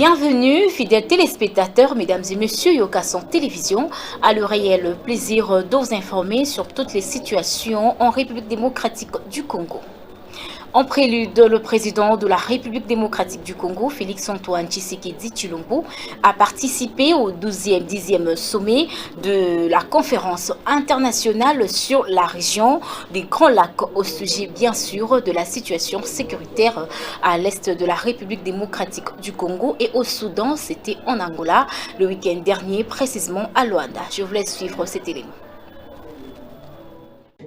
Bienvenue, fidèles téléspectateurs, mesdames et messieurs, Yokason Télévision, à le réel plaisir de vous informer sur toutes les situations en République démocratique du Congo. En prélude, le président de la République démocratique du Congo, Félix-Antoine Tshisekedi Tshilombo, a participé au 10e sommet de la conférence internationale sur la région des Grands Lacs au sujet bien sûr de la situation sécuritaire à l'est de la République démocratique du Congo et au Soudan, c'était en Angola le week-end dernier, précisément à Luanda. Je vous laisse suivre cet élément.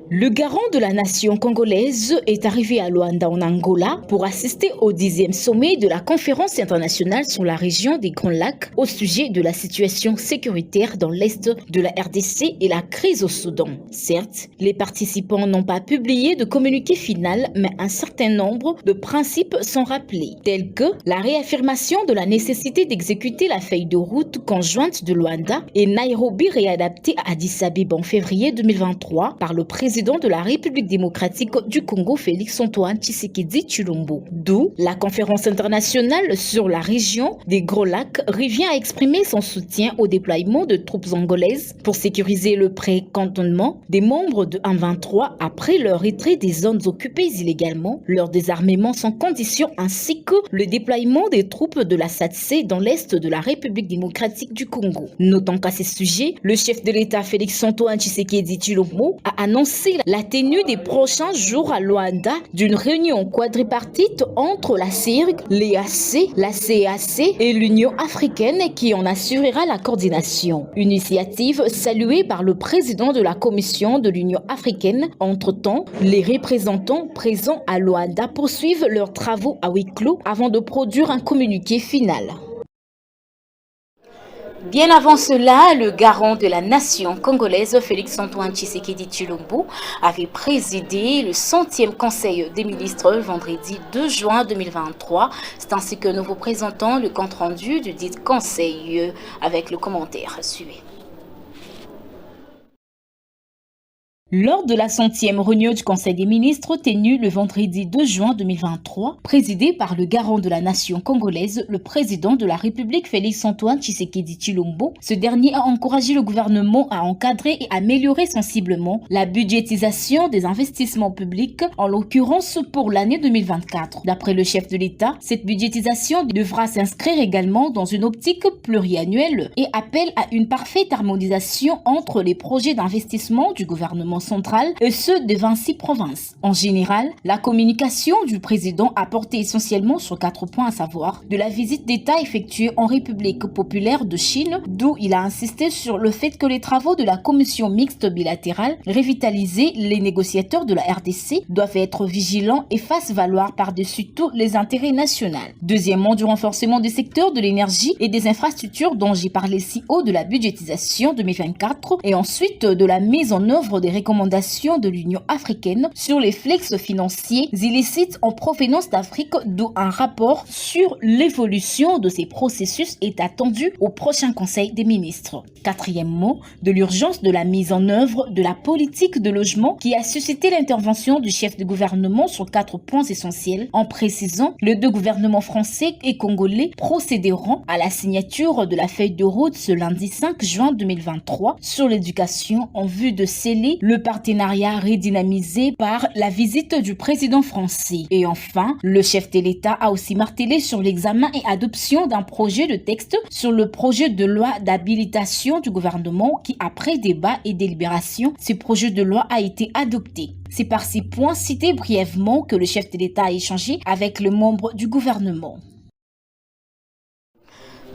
Le garant de la nation congolaise est arrivé à Luanda en Angola pour assister au 10e sommet de la conférence internationale sur la région des Grands Lacs au sujet de la situation sécuritaire dans l'est de la RDC et la crise au Soudan. Certes, les participants n'ont pas publié de communiqué final, mais un certain nombre de principes sont rappelés, tels que la réaffirmation de la nécessité d'exécuter la feuille de route conjointe de Luanda et Nairobi réadaptée à Addis Abeba en février 2023 par le président de la République démocratique du Congo, Félix-Antoine Tshisekedi Tshilombo. D'où la conférence internationale sur la région des Grands Lacs revient à exprimer son soutien au déploiement de troupes angolaises pour sécuriser le pré-cantonnement des membres de 1-23 après leur retrait des zones occupées illégalement, leur désarmement sans condition ainsi que le déploiement des troupes de la SADC dans l'est de la République démocratique du Congo. Notons qu'à ce sujet, le chef de l'État Félix-Antoine Tshisekedi Tshilombo a annoncé la tenue des prochains jours à Luanda d'une réunion quadripartite entre la CIRG, l'EAC, la CAC et l'Union africaine qui en assurera la coordination. Une initiative saluée par le président de la Commission de l'Union africaine. Entre-temps, les représentants présents à Luanda poursuivent leurs travaux à huis clos avant de produire un communiqué final. Bien avant cela, le garant de la nation congolaise, Félix-Antoine Tshisekedi Tshilombo, avait présidé le 100e Conseil des ministres vendredi 2 juin 2023. C'est ainsi que nous vous présentons le compte-rendu du dit Conseil avec le commentaire suivant. Lors de la 100e réunion du Conseil des ministres tenue le vendredi 2 juin 2023, présidée par le garant de la nation congolaise, le président de la République Félix-Antoine Tshisekedi Tshilombo, ce dernier a encouragé le gouvernement à encadrer et améliorer sensiblement la budgétisation des investissements publics, en l'occurrence pour l'année 2024. D'après le chef de l'État, cette budgétisation devra s'inscrire également dans une optique pluriannuelle et appelle à une parfaite harmonisation entre les projets d'investissement du gouvernement centrale et ceux de 26 provinces. En général, la communication du président a porté essentiellement sur 4 points, à savoir de la visite d'État effectuée en République populaire de Chine, d'où il a insisté sur le fait que les travaux de la commission mixte bilatérale revitalisée, les négociateurs de la RDC doivent être vigilants et fassent valoir par-dessus tout les intérêts nationaux. Deuxièmement, du renforcement des secteurs de l'énergie et des infrastructures dont j'ai parlé si haut de la budgétisation 2024 et ensuite de la mise en œuvre des recommandations de l'Union africaine sur les flux financiers illicites en provenance d'Afrique, d'où un rapport sur l'évolution de ces processus est attendu au prochain Conseil des ministres. Quatrièmement, de l'urgence de la mise en œuvre de la politique de logement qui a suscité l'intervention du chef de gouvernement sur 4 points essentiels, en précisant les 2 gouvernements français et congolais procéderont à la signature de la feuille de route ce lundi 5 juin 2023 sur l'éducation en vue de sceller le partenariat redynamisé par la visite du président français. Et enfin, le chef de l'État a aussi martelé sur l'examen et adoption d'un projet de texte sur le projet de loi d'habilitation du gouvernement qui, après débat et délibération, ce projet de loi a été adopté. C'est par ces points cités brièvement que le chef de l'État a échangé avec les membres du gouvernement.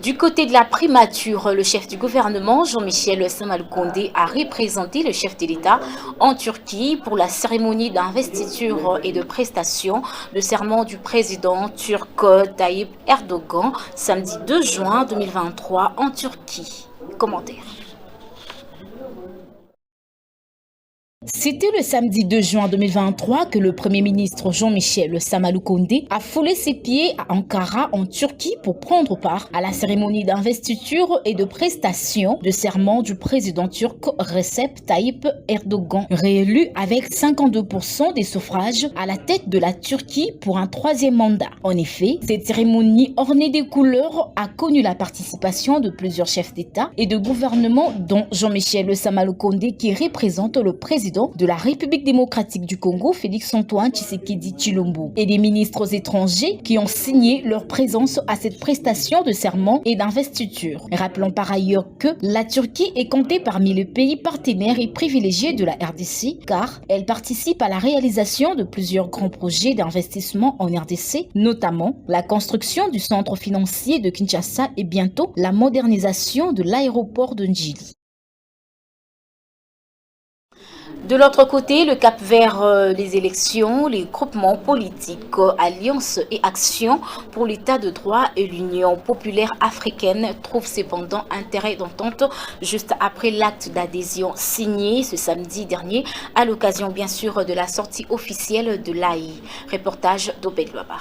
Du côté de la primature, le chef du gouvernement, Jean-Michel Samaloukonde, a représenté le chef de l'État en Turquie pour la cérémonie d'investiture et de prestation de serment du président turc Tayyip Erdogan, samedi 2 juin 2023 en Turquie. Commentaire. C'était le samedi 2 juin 2023 que le Premier ministre Jean-Michel Samalou Kondé a foulé ses pieds à Ankara en Turquie pour prendre part à la cérémonie d'investiture et de prestation de serment du président turc Recep Tayyip Erdogan, réélu avec 52% des suffrages à la tête de la Turquie pour un troisième mandat. En effet, cette cérémonie ornée des couleurs a connu la participation de plusieurs chefs d'État et de gouvernement, dont Jean-Michel Samalou Kondé qui représente le président de la République démocratique du Congo, Félix Antoine Tshisekedi Tshilombo, et des ministres étrangers qui ont signé leur présence à cette prestation de serment et d'investiture. Rappelons par ailleurs que la Turquie est comptée parmi les pays partenaires et privilégiés de la RDC, car elle participe à la réalisation de plusieurs grands projets d'investissement en RDC, notamment la construction du centre financier de Kinshasa et bientôt la modernisation de l'aéroport de Ndjili. De l'autre côté, le cap vers les élections, les groupements politiques, Alliance et Action pour l'État de droit et l'Union populaire africaine trouvent cependant intérêt d'entente juste après l'acte d'adhésion signé ce samedi dernier à l'occasion bien sûr de la sortie officielle de l'AI. Reportage d'Obed Baba.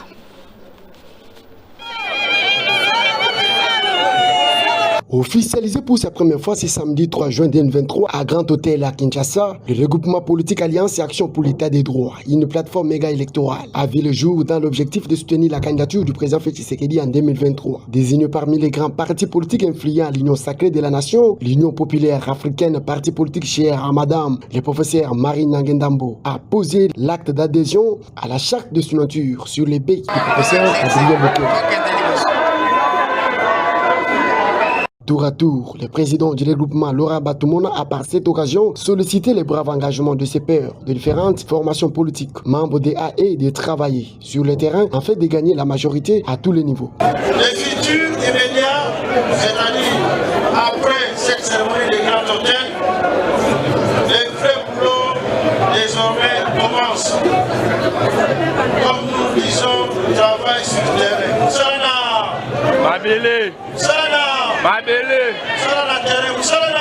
Officialisé pour sa première fois ce samedi 3 juin 2023 à Grand Hôtel à Kinshasa, le regroupement politique Alliance et Action pour l'État des droits, une plateforme méga électorale, a vu le jour dans l'objectif de soutenir la candidature du président Félix Tshisekedi en 2023. Désigné parmi les grands partis politiques influents à l'Union sacrée de la nation, l'Union populaire africaine, parti politique cher à Madame, le professeur Marie Nangen Dambo, a posé l'acte d'adhésion à la charte de signature sur les baies du professeur Adrien Bokele. Tour à tour, le président du regroupement Laura Batumona a par cette occasion sollicité les braves engagements de ses pairs de différentes formations politiques, membres des AE, de travailler sur le terrain afin de gagner la majorité à tous les niveaux. Le futur immédiat, c'est-à-dire après cette cérémonie de Grand Hôtel, le vrai boulot désormais commence. Comme nous disons, travail sur le terrain. Sana Mabele Sana Mabele Sana la terrain, Sana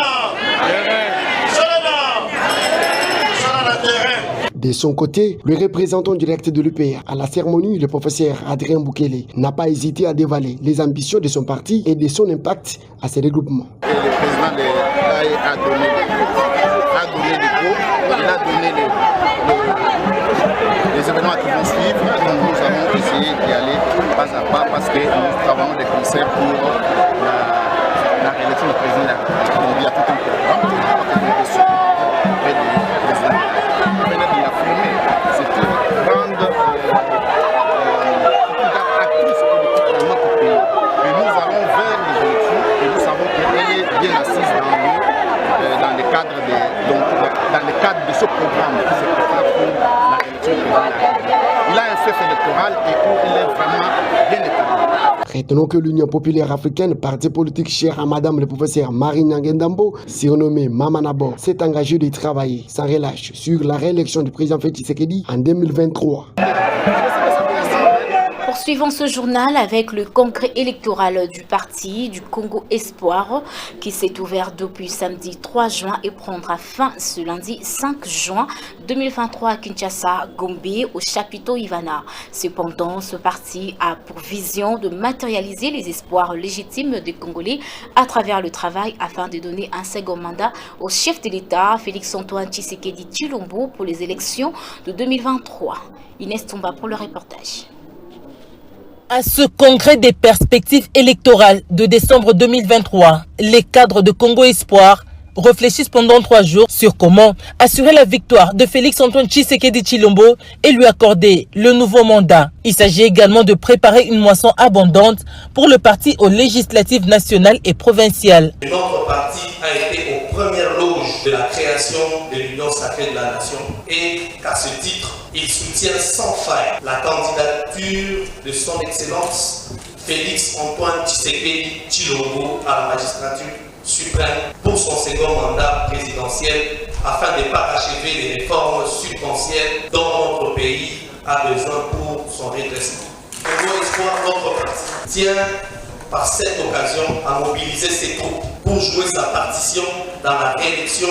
la terrain. De son côté, le représentant direct de l'UPR à la cérémonie, le professeur Adrien Bokele, n'a pas hésité à dévaler les ambitions de son parti et de son impact à ces regroupements. Le président de l'AE a donné des cours, il a donné les événements qui vont suivre, donc nous allons essayer d'y aller pas à pas parce que nous travaillons des concerts pour la réélection du président de la République. Donc il y a tout un programme auprès du président. Il a formé, c'est une grande actrice politique dans notre pays. Et nous allons vers les élections et nous savons qu'elle est bien assise dans le cadre de ce programme qui se prépare pour la réélection du président de la République. Il a un chef électoral et où il est vraiment bien établi. Retenons que l'Union populaire africaine, parti politique cher à Madame le professeur Marie Nangen Dambo, surnommé Mamanabo, s'est engagé de travailler sans relâche sur la réélection du président Félix Tshisekedi en 2023. Poursuivons ce journal avec le congrès électoral du parti du Congo Espoir qui s'est ouvert depuis samedi 3 juin et prendra fin ce lundi 5 juin 2023 à Kinshasa, Gombe, au chapiteau Ivana. Cependant, ce parti a pour vision de matérialiser les espoirs légitimes des Congolais à travers le travail afin de donner un second mandat au chef de l'État, Félix Antoine Tshisekedi Tshilombo, pour les élections de 2023. Inès Tomba pour le reportage. À ce congrès des perspectives électorales de décembre 2023, les cadres de Congo Espoir réfléchissent pendant 3 jours sur comment assurer la victoire de Félix Antoine Tshisekedi Tshilombo et lui accorder le nouveau mandat. Il s'agit également de préparer une moisson abondante pour le parti aux législatives nationales et provinciales. Notre parti a été aux premières loges de la création de l'Union sacrée de la nation et qu'à ce titre, il soutient sans faille la candidature de son Excellence Félix Antoine Tshisekedi Tshilombo à la magistrature suprême pour son second mandat présidentiel afin de parachever les réformes substantielles dont notre pays a besoin pour son redressement. Congo Espoir, notre parti, tient par cette occasion à mobiliser ses troupes pour jouer sa partition dans la réélection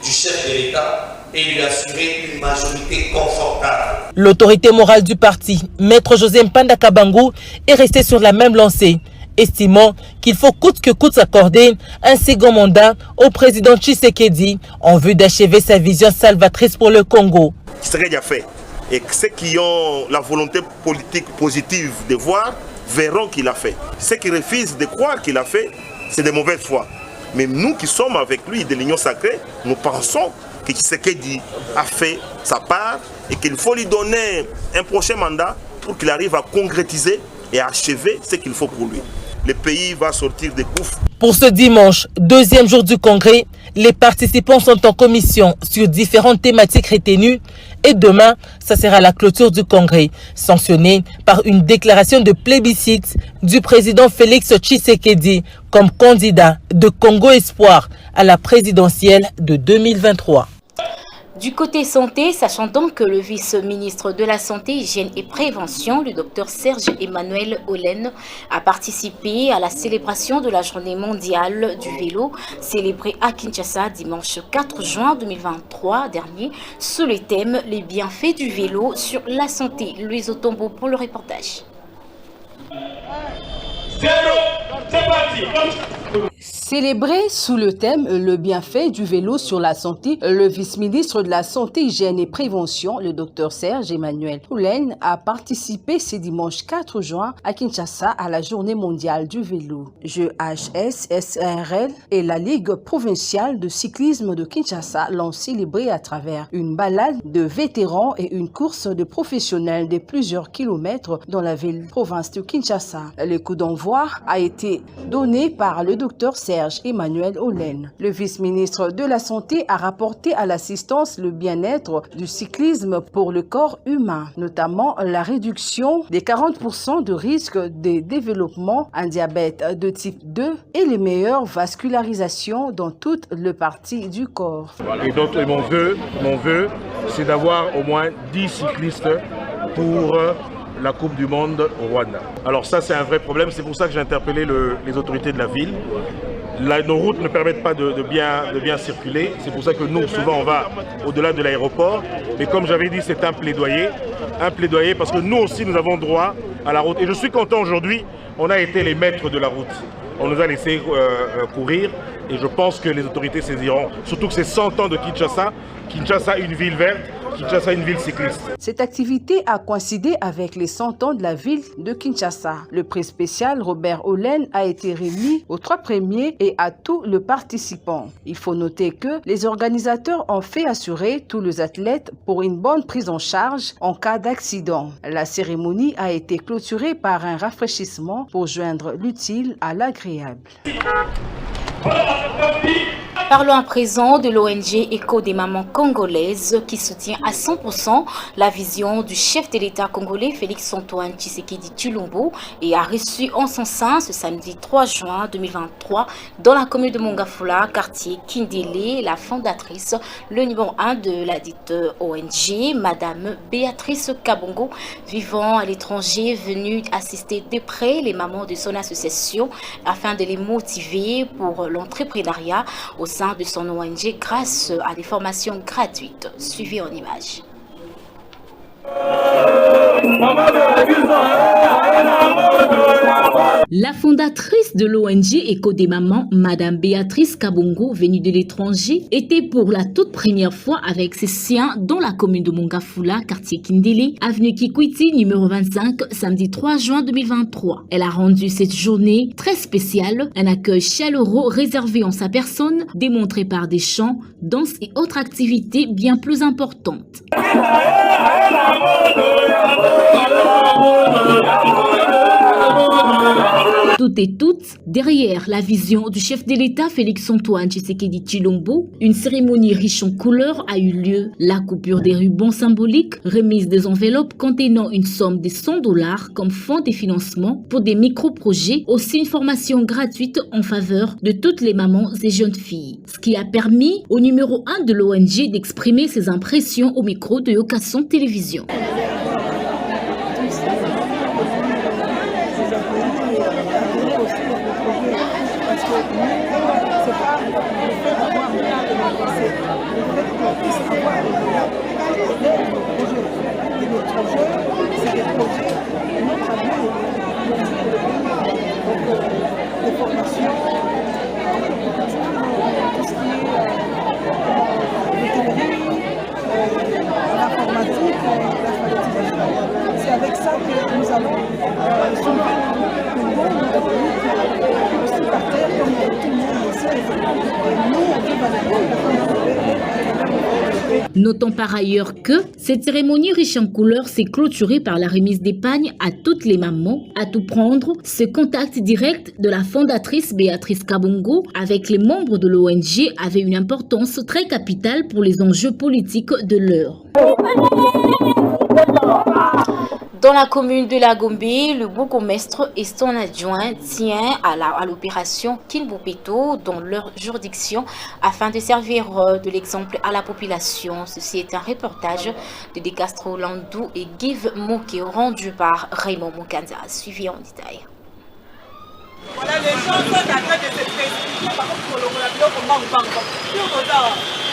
du chef de l'État et lui assurer une majorité confortable. L'autorité morale du parti, Maître José Mpanda Kabangu, est restée sur la même lancée, estimant qu'il faut coûte que coûte s'accorder un second mandat au président Tshisekedi en vue d'achever sa vision salvatrice pour le Congo. Ce serait déjà fait. Et ceux qui ont la volonté politique positive de voir verront qu'il a fait. Ceux qui refusent de croire qu'il a fait, c'est de mauvaise foi. Mais nous qui sommes avec lui de l'Union sacrée, nous pensons que Tshisekedi a fait sa part et qu'il faut lui donner un prochain mandat pour qu'il arrive à concrétiser et à achever ce qu'il faut pour lui. Le pays va sortir des gouffres. Pour ce dimanche, deuxième jour du congrès, les participants sont en commission sur différentes thématiques retenues et demain, ça sera la clôture du congrès, sanctionnée par une déclaration de plébiscite du président Félix Tshisekedi comme candidat de Congo Espoir à la présidentielle de 2023. Du côté santé, sachant donc que le vice-ministre de la Santé, Hygiène et Prévention, le Dr Serge Emmanuel Olen, a participé à la célébration de la journée mondiale du vélo, célébrée à Kinshasa dimanche 4 juin 2023 dernier, sous le thème « Les bienfaits du vélo sur la santé ». Louise Otombo pour le reportage. Célébré sous le thème « Le bienfait du vélo sur la santé », le vice-ministre de la Santé, Hygiène et Prévention, le Dr Serge Emmanuel Olen, a participé ce dimanche 4 juin à Kinshasa à la Journée mondiale du vélo. GHS-SRL et la Ligue provinciale de cyclisme de Kinshasa l'ont célébré à travers une balade de vétérans et une course de professionnels de plusieurs kilomètres dans la ville-province de Kinshasa. Le coup d'envoi a été donné par le Dr Serge Emmanuel Olen. Le vice-ministre de la Santé a rapporté à l'assistance le bien-être du cyclisme pour le corps humain, notamment la réduction des 40% de risque de développement en diabète de type 2 et les meilleures vascularisations dans toutes les parties du corps. Et donc mon vœu, c'est d'avoir au moins 10 cyclistes pour la Coupe du Monde au Rwanda. Alors ça, c'est un vrai problème, c'est pour ça que j'ai interpellé les autorités de la ville. Là, nos routes ne permettent pas de bien circuler, c'est pour ça que nous, souvent, on va au-delà de l'aéroport. Mais comme j'avais dit, c'est un plaidoyer parce que nous aussi, nous avons droit à la route. Et je suis content aujourd'hui, on a été les maîtres de la route. On nous a laissé courir et je pense que les autorités saisiront. Surtout que c'est 100 ans de Kinshasa. Kinshasa, une ville verte. Kinshasa, une ville cycliste. Cette activité a coïncidé avec les 100 ans de la ville de Kinshasa. Le prix spécial Robert Olen a été remis aux 3 premiers et à tous les participants. Il faut noter que les organisateurs ont fait assurer tous les athlètes pour une bonne prise en charge en cas d'accident. La cérémonie a été clôturée par un rafraîchissement pour joindre l'utile à l'agréable. Parlons à présent de l'ONG Écho des mamans congolaises qui soutient à 100% la vision du chef de l'État congolais Félix-Antoine Tshisekedi Tshilombo et a reçu en son sein ce samedi 3 juin 2023 dans la commune de Mongafula, quartier Kindélé, la fondatrice, le numéro 1 de la dite ONG, Madame Béatrice Kabongo, vivant à l'étranger, venue assister de près les mamans de son association afin de les motiver pour l'entrepreneuriat au sein de son ONG grâce à des formations gratuites. Suivez en images. La fondatrice de l'ONG Écho des mamans, Madame Béatrice Kabongo, venue de l'étranger, était pour la toute première fois avec ses siens dans la commune de Mongafula, quartier Kindélé, avenue Kikwiti, numéro 25, samedi 3 juin 2023. Elle a rendu cette journée très spéciale, un accueil chaleureux réservé en sa personne, démontré par des chants, danses et autres activités bien plus importantes. Toutes et toutes, derrière la vision du chef de l'État Félix-Antoine Tshisekedi Tshilombo, une cérémonie riche en couleurs a eu lieu. La coupure des rubans symboliques, remise des enveloppes contenant une somme de $100 comme fonds de financement pour des micro-projets, aussi une formation gratuite en faveur de toutes les mamans et jeunes filles. Ce qui a permis au numéro 1 de l'ONG d'exprimer ses impressions au micro de Yokason Télévision. avoir un lien. Et nos projets, c'est des projets, notre avenir, des formations, tout ce qui est l'hôtellerie, l'informatique, l'alphabétisation. C'est avec ça que nous allons soulever le Congo, notre pays qui est aussi par terre, comme tout le monde le sait. Et nous, on peut valider Notons par ailleurs que cette cérémonie riche en couleurs s'est clôturée par la remise d'épargne à toutes les mamans. À tout prendre, ce contact direct de la fondatrice Béatrice Kabongo avec les membres de l'ONG avait une importance très capitale pour les enjeux politiques de l'heure. Dans la commune de la Gombe, le bourgmestre et son adjoint tient à l'opération Kinbopeto dans leur juridiction afin de servir de l'exemple à la population. Ceci est un reportage de De Castro Landou et Give Moke rendu par Raymond Mukanza. Suivi en détail. Voilà, les gens sont en train de se précipiter par contre pour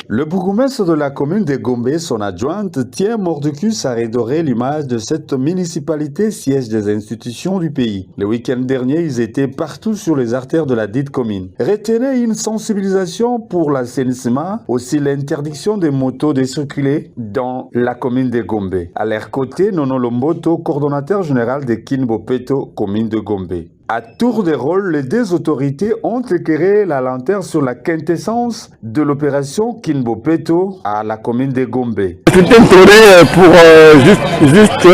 le bourgmestre de la commune de Gombe, son adjointe, tient mort de cul à redorer l'image de cette municipalité siège des institutions du pays. Le week-end dernier, ils étaient partout sur les artères de la dite commune. Retenez une sensibilisation pour l'assainissement, aussi l'interdiction des motos de circuler dans la commune de Gombe. À leur côté, Nono Lomboto, coordonnateur général de Kinbopeto, commune de Gombe. À tour de rôle, les deux autorités ont éclairé la lanterne sur la quintessence de l'opération Kinbopeto à la commune de Gombe. C'était une tournée pour juste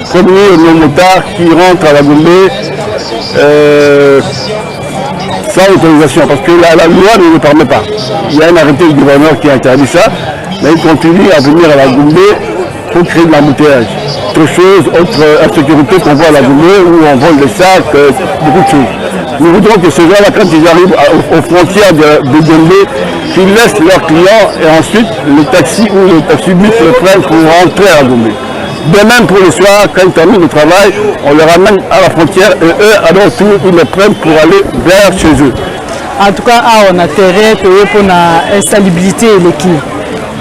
prévenir nos motards qui rentrent à la Gombe sans autorisation, parce que la loi ne le permet pas. Il y a un arrêté du gouverneur qui interdit ça, mais il continue à venir à la Gombe pour créer de l'embouteillage. Autre chose, autre insécurité qu'on voit à la Gombe où on vole des sacs, beaucoup de choses. Nous voudrons que ces gens-là, quand ils arrivent aux frontières de Gombe, qu'ils laissent leurs clients et ensuite les taxis ou les taxibus les prennent pour rentrer à la Gombe. De même pour le soir, quand ils terminent le travail, on les ramène à la frontière et eux, à leur tour, ils les prennent pour aller vers chez eux. En tout cas, on a intérêt pour l'insalubrité et l'équipe.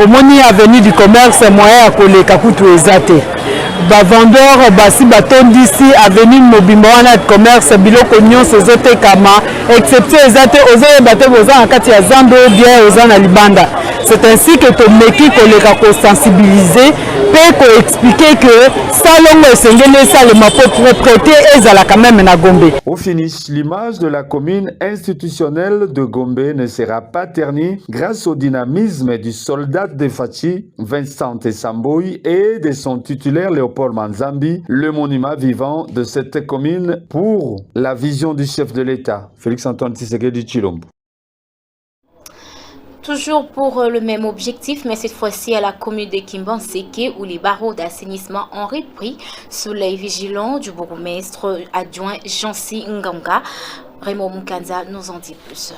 Au moni avenue du commerce, moyen à coller Kakutu Ezate. Vendeur basi batondisi avenue mobimba wana commerce biloko nyonso ezotekama exception ezate ozoyeba boza na kati ya zando bien oza na libanda. C'est ainsi que tomeki koleka kosensibiliser pe koexpliquer que salongo esengeli esalema po propreté ezala quand même na Gombe. Au finish, l'image de la commune institutionnelle de Gombe ne sera pas ternie grâce au dynamisme du soldat de Fachi, Vincent Samboy, et de son titulaire Léopold Manzambi, le monument vivant de cette commune pour la vision du chef de l'État, Félix-Antoine Tshisekedi Tshilombo. Toujours pour le même objectif, mais cette fois-ci à la commune de Kimbanseke, où les barreaux d'assainissement ont repris sous l'œil vigilant du bourgmestre adjoint Jansi Nganga. Raymond Mukanza nous en dit plus.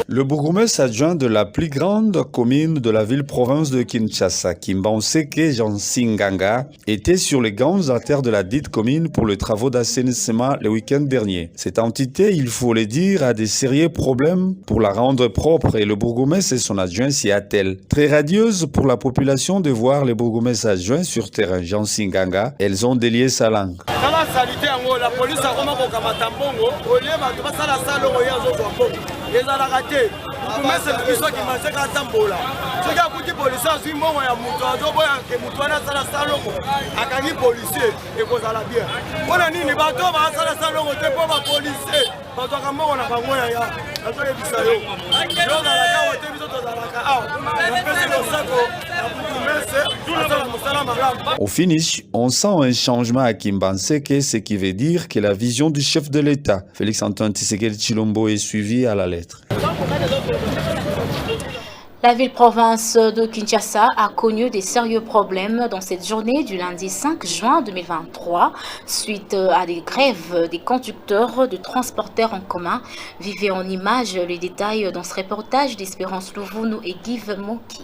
Le bourgmestre adjoint de la plus grande commune de la ville-province de Kinshasa, Kimbanseke Jansi Nganga, était sur les grandes artères de la dite commune pour les travaux d'assainissement le week-end dernier. Cette entité, il faut le dire, a des sérieux problèmes pour la rendre propre et le bourgmestre et son adjoint s'y attellent. Très radieuse pour la population de voir les bourgmestres adjoints sur terrain Jansi Nganga, elles ont délié sa langue. La police a vraiment kokamata mbongo olie bato basala salo oyo azozwa mbongo ezalaka te bourgmestre biso akimaseka atambola soki akuti policier azwi mbongo ya moto azoboya ke moto wana asala salongo akangi policier ekozala bien mpona nini bato basala salongo te mpo bapolicier bazwaka mbongo na bango yaya azoyebisa yo yozalaka oyo te biso tozalaka awa napesi losako ya bourgmestre asala mosala malamu. Au finish, on sent un changement à Kimbanseke, ce qui veut dire que la vision du chef de l'État, Félix-Antoine Tshisekedi Tshilombo, est suivie à la lettre. La ville-province de Kinshasa a connu des sérieux problèmes dans cette journée du lundi 5 juin 2023 suite à des grèves des conducteurs de transporteurs en commun. Vivez en images les détails dans ce reportage d'Espérance Louvounou et Give Moki.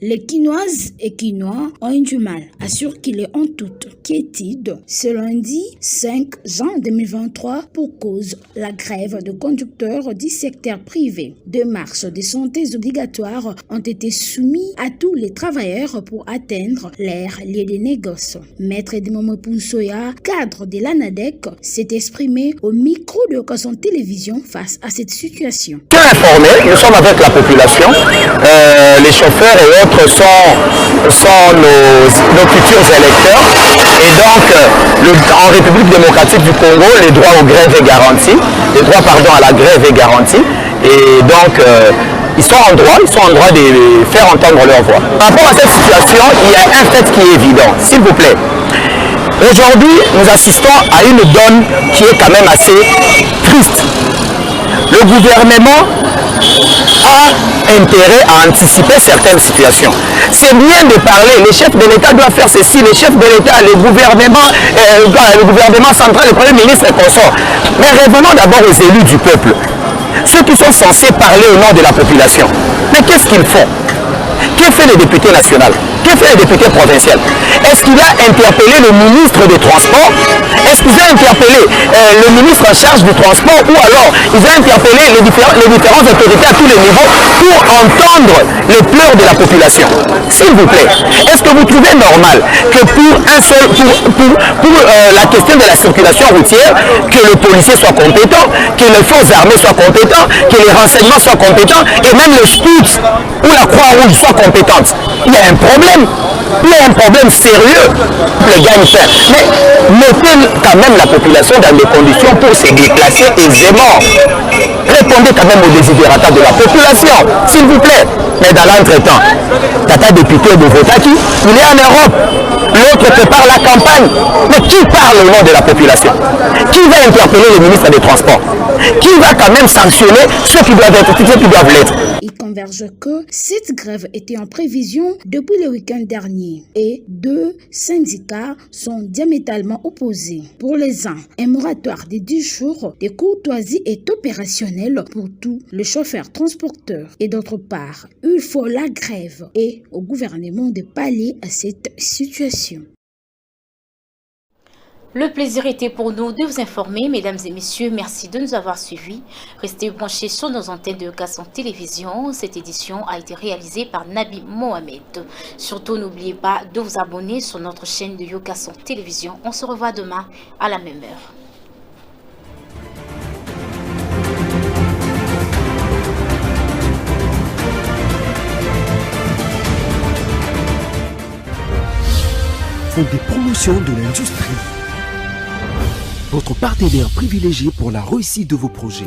Les Quinoises et Quinois ont eu du mal, assure qu'il est en toute quiétude ce lundi 5 juin 2023 pour cause la grève de conducteurs du secteur privé. Deux marches de santé obligatoires ont été soumises à tous les travailleurs pour atteindre leur lieu de négoce. Maître Edmomo Pounsoya, cadre de l'ANADEC, s'est exprimé au micro de Occasion Télévision face à cette situation. Nous sommes avec la population, les chauffeurs et autres sont nos futurs électeurs et donc en République démocratique du Congo, les droits aux grèves est garanti, à la grève est garanti et donc ils sont en droit de faire entendre leur voix. Par rapport à cette situation, il y a un fait qui est évident, s'il vous plaît. Aujourd'hui, nous assistons à une donne qui est quand même assez triste. Le gouvernement a intérêt à anticiper certaines situations. C'est bien de parler, le chef de l'État doit faire ceci, le chef de l'État, le gouvernement central, le Premier ministre et consorts. Mais revenons d'abord aux élus du peuple, ceux qui sont censés parler au nom de la population. Mais qu'est-ce qu'ils font? Que fait le député national? Que fait le député provincial? Est-ce qu'il a interpellé le ministre des Transports? Est-ce qu'il a interpellé le ministre en charge du transport? Ou alors ils ont interpellé les différentes autorités à tous les niveaux pour entendre les pleurs de la population? S'il vous plaît, est-ce que vous trouvez normal que pour la question de la circulation routière, que le policier soit compétent, que les forces armées soient compétents, que les renseignements soient compétents et même le scouts ou la Croix-Rouge soit compétente? Il y a un problème. Il y a un problème sérieux, le gagne-pain. Mais mettez quand même la population dans des conditions pour se déplacer aisément. Répondez quand même aux desiderata de la population, s'il vous plaît. Mais dans l'entretemps, Tata député de Votaki, il est en Europe. L'autre prépare la campagne. Mais qui parle au nom de la population? Qui va interpeller le ministre des Transports? Qui va quand même sanctionner ceux qui doivent l'être? Il converge que cette grève était en prévision depuis le week-end dernier et deux syndicats sont diamétralement opposés. Pour les uns, un moratoire de 10 jours de courtoisie est opérationnel pour tous les chauffeurs transporteurs et d'autre part, il faut la grève et au gouvernement de pallier à cette situation. Le plaisir était pour nous de vous informer, mesdames et messieurs. Merci de nous avoir suivis. Restez branchés sur nos antennes de Occasion Télévision. Cette édition a été réalisée par Nabi Mohamed. Surtout, n'oubliez pas de vous abonner sur notre chaîne de Occasion Télévision. On se revoit demain à la même heure. Font des promotions de l'industrie. Votre partenaire privilégié pour la réussite de vos projets.